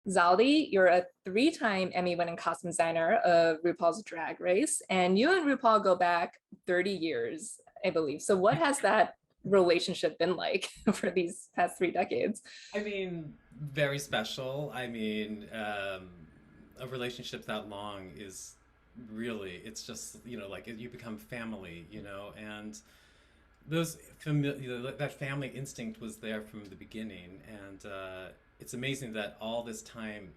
Zaldy, you're a three-time Emmy-winning costume designer of RuPaul's Drag Race, and you and RuPaul go back 30 years, I believe. So what has that relationship been like for these past 3 decades? I mean, very special. A relationship that long is really, it's just, like you become family, and that family instinct was there from the beginning. And it's amazing that all this time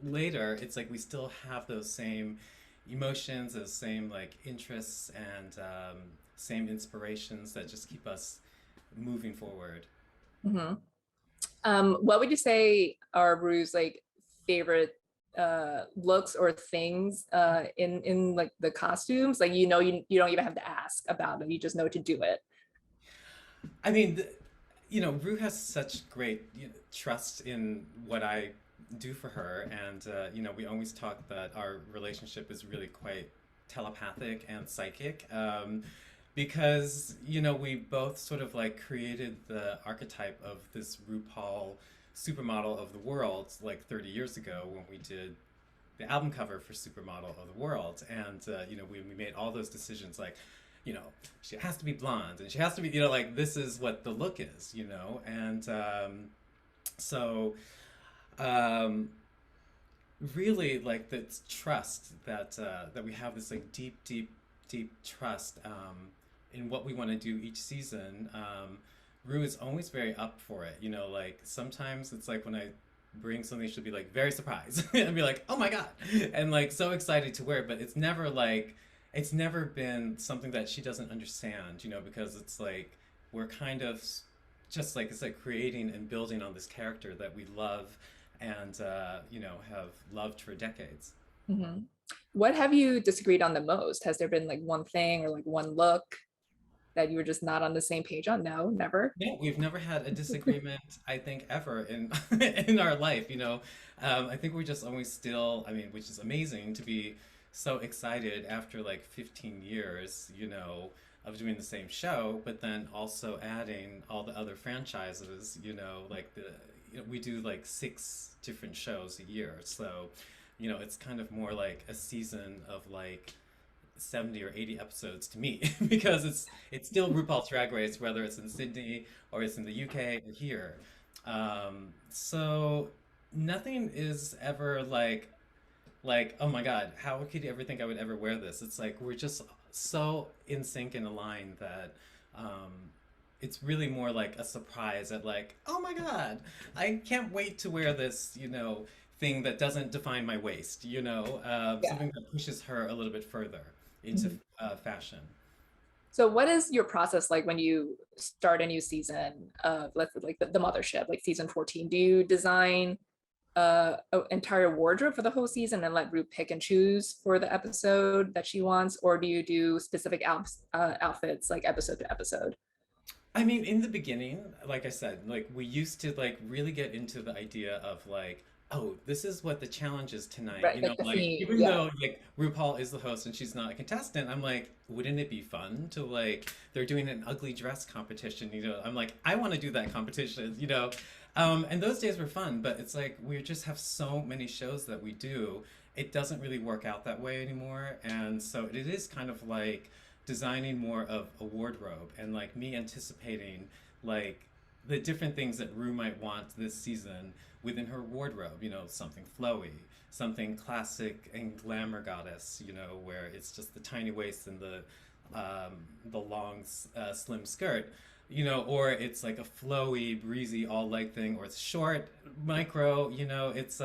later, it's like we still have those same emotions, those same like interests and same inspirations that just keep us moving forward. Mhm. What would you say are Rue's like favorite looks or things in like the costumes? Like you don't even have to ask about it, you just know to do it. I mean, Rue has such great trust in what I do for her, and we always talk that our relationship is really quite telepathic and psychic, because we both sort of like created the archetype of this RuPaul supermodel of the world like 30 years ago when we did the album cover for Supermodel of the World, and we made all those decisions like you know, she has to be blonde and she has to be, like this is what the look is, and so um, really like the trust that we have this like deep, deep, deep trust in what we want to do each season. Rue is always very up for it, like sometimes it's like when I bring something, she'll be like very surprised and be like, oh my God, and like so excited to wear it, but it's never been something that she doesn't understand, because it's like we're kind of just like it's like creating and building on this character that we love and have loved for decades. Mhm. What have you disagreed on the most? Has there been like one thing or like one look that you were just not on the same page on? No, never. No, we've never had a disagreement, I think, ever in in our life, I think we're just always still, I mean, which is amazing to be so excited after like 15 years, of doing the same show, but then also adding all the other franchises, like we do like 6 different shows a year. So, it's kind of more like a season of like 70 or 80 episodes to me because it's still RuPaul's Drag Race, whether it's in Sydney or it's in the UK or here. So nothing is ever like oh my God, how could you ever think I would ever wear this? It's like we're just so in sync and aligned that it's really more like a surprise at like oh my God, I can't wait to wear this, thing that doesn't define my waist, Yeah. something that pushes her a little bit further into Mhm. fashion. So what is your process like when you start a new season of let's say, like the mothership, like season 14? Do you design an entire wardrobe for the whole season and let Rue pick and choose for the episode that she wants, or do you do specific outfits like episode to episode? I mean, in the beginning, like I said, like we used to like really get into the idea of like, oh, this is what the challenge is tonight. Right, like the Like theme. even Yeah. though like RuPaul is the host and she's not a contestant, I'm like, wouldn't it be fun to like they're doing an ugly dress competition, I'm like, I want to do that competition, and those days were fun, but it's like we just have so many shows that we do. It doesn't really work out that way anymore. And so it is kind of like designing more of a wardrobe and like me anticipating like the different things that Rue might want this season within her wardrobe, something flowy, something classic and glamour goddess, where it's just the tiny waist and the long slim skirt, or it's like a flowy, breezy all leg thing, or it's short, micro, it's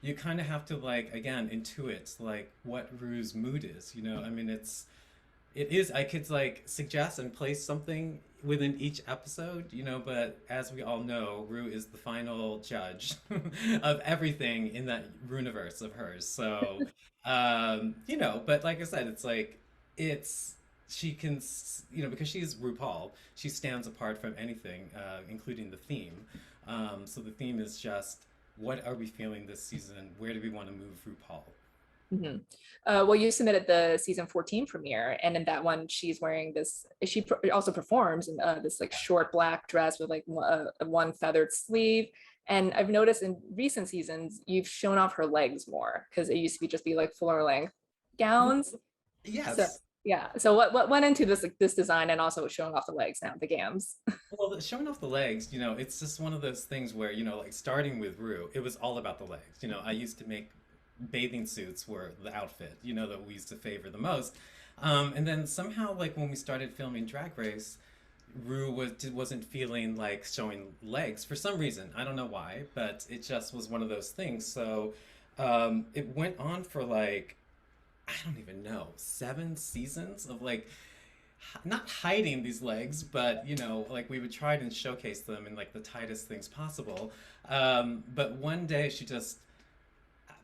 you kind of have to like again intuit like what Rue's mood is, I mean it is, I could like suggest and place something within each episode, but as we all know, Rue is the final judge of everything in that Runeverse of hers. So, but like I said, it's like, it's, she can, because she's RuPaul, she stands apart from anything, including the theme. So the theme is just, what are we feeling this season? Where do we want to move RuPaul? Mhm. Well, you submitted the season 14 premiere, and in that one, she's wearing this. Also performs in this like short black dress with like one feathered sleeve. And I've noticed in recent seasons, you've shown off her legs more because it used to be just be like fuller length gowns. So Yes. yeah. So what went into this like this design and also showing off the legs now, the gams? Well, showing off the legs, it's just one of those things where, like starting with Rue, it was all about the legs. I used to make bathing suits were the outfit, that we used to favor the most. And then somehow, like when we started filming Drag Race, wasn't feeling like showing legs for some reason. I don't know why, but it just was one of those things. So it went on for like, I don't even know, 7 seasons of like not hiding these legs, but like we would try and showcase them in like the tightest things possible. But one day she just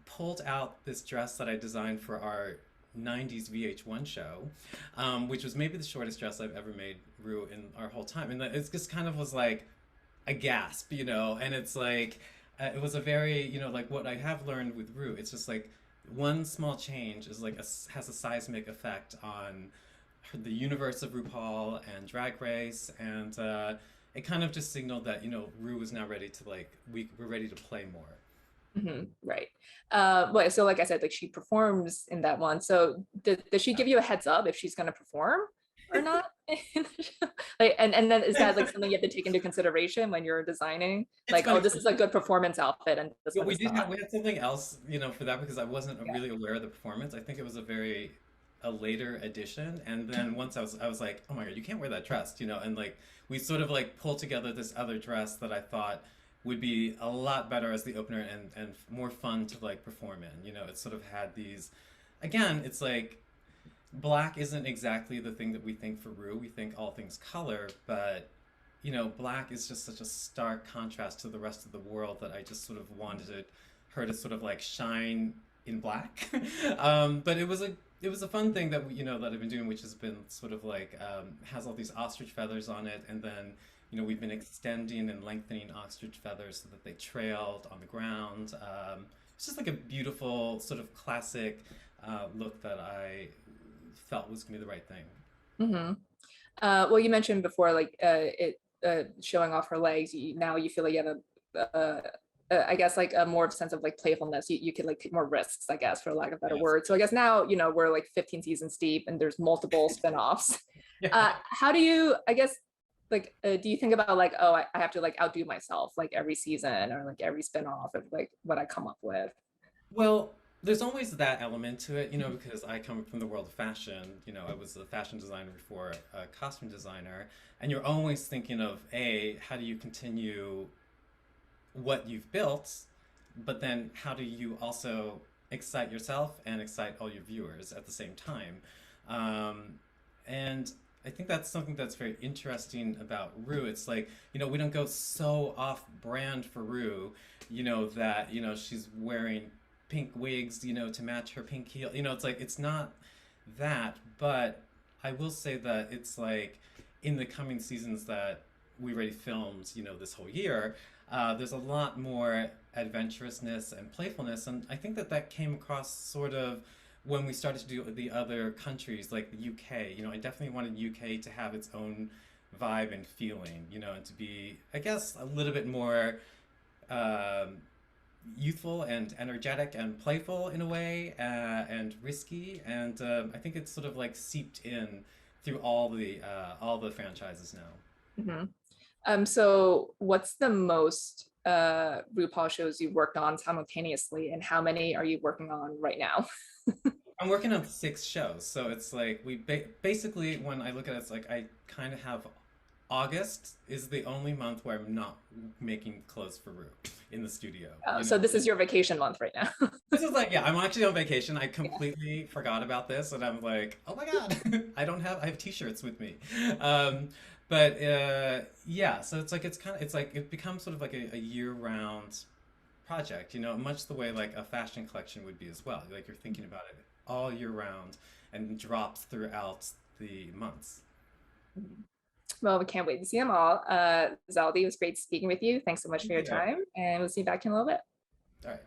pulled out this dress that I designed for our 90s VH1 show, which was maybe the shortest dress I've ever made Rue in our whole time. And it just kind of was like a gasp, and it's like, it was a very, like what I have learned with Rue, it's just like one small change is like has a seismic effect on the universe of RuPaul and Drag Race, and it kind of just signaled that Rue was now ready to like we're ready to play more. Right. But so like I said, like she performs in that one. So does she give you a heads up if she's going to perform or not? Like, and then is that like something you have to take into consideration when you're designing? It's Like, oh, funny. this is a good performance outfit, and this Yeah, one is not. we had something else, for that because I wasn't Yeah. really aware of the performance. I think it was a later addition, and then once I was like, oh my God, you can't wear that dress, and like we sort of like pulled together this other dress that I thought would be a lot better as the opener and more fun to like perform in. It sort of had these, again, it's like black isn't exactly the thing that we think for Rue. We think all things color, but black is just such a stark contrast to the rest of the world that I just sort of wanted her to sort of like shine in black. But it was a fun thing that that I've been doing, which has been sort of like has all these ostrich feathers on it, and then we've been extending and lengthening ostrich feathers so that they trailed on the ground. It's just like a beautiful sort of classic look that I felt was gonna be the right thing. Mm-hmm. Well, you mentioned before, like it showing off her legs. Now you feel like you have I guess like a more sense of like playfulness. You could like take more risks, I guess, for lack of a better Yes. word. So I guess now we're like 15 seasons deep, and there's multiple spinoffs. Yeah. How do you, I guess, like do you think about like, oh, I have to like outdo myself like every season or like every spinoff of like what I come up with? Well, there's always that element to it, because I come from the world of fashion. I was a fashion designer before a costume designer, and you're always thinking of how do you continue what you've built, but then how do you also excite yourself and excite all your viewers at the same time? And I think that's something that's very interesting about Rue. It's like, we don't go so off brand for Rue, that, she's wearing pink wigs, to match her pink heel. It's like, it's not that, but I will say that it's like in the coming seasons that we already filmed, this whole year, there's a lot more adventurousness and playfulness, and I think that came across sort of when we started to do the other countries, like the UK. I definitely wanted UK to have its own vibe and feeling, and to be, I guess, a little bit more youthful and energetic and playful in a way, and risky, and I think it's sort of like seeped in through all the franchises now. Mm-hmm. So what's the most RuPaul shows you worked on simultaneously, and how many are you working on right now? I'm working on 6 shows, so it's like basically when I look at it, it's like I kind of have August is the only month where I'm not making clothes for Ru in the studio. So this is your vacation month right now. This is like, yeah, I'm actually on vacation. I completely forgot about this, and I'm like, oh my God, I have t-shirts with me. But yeah, so it's like it becomes sort of like a year-round project, much the way like a fashion collection would be as well. Like you're thinking about it all year round and drops throughout the months. Well, we can't wait to see them all. Zaldy, it was great speaking with you. Thanks so much for your Yeah. time, and we'll see you back in a little bit. All right.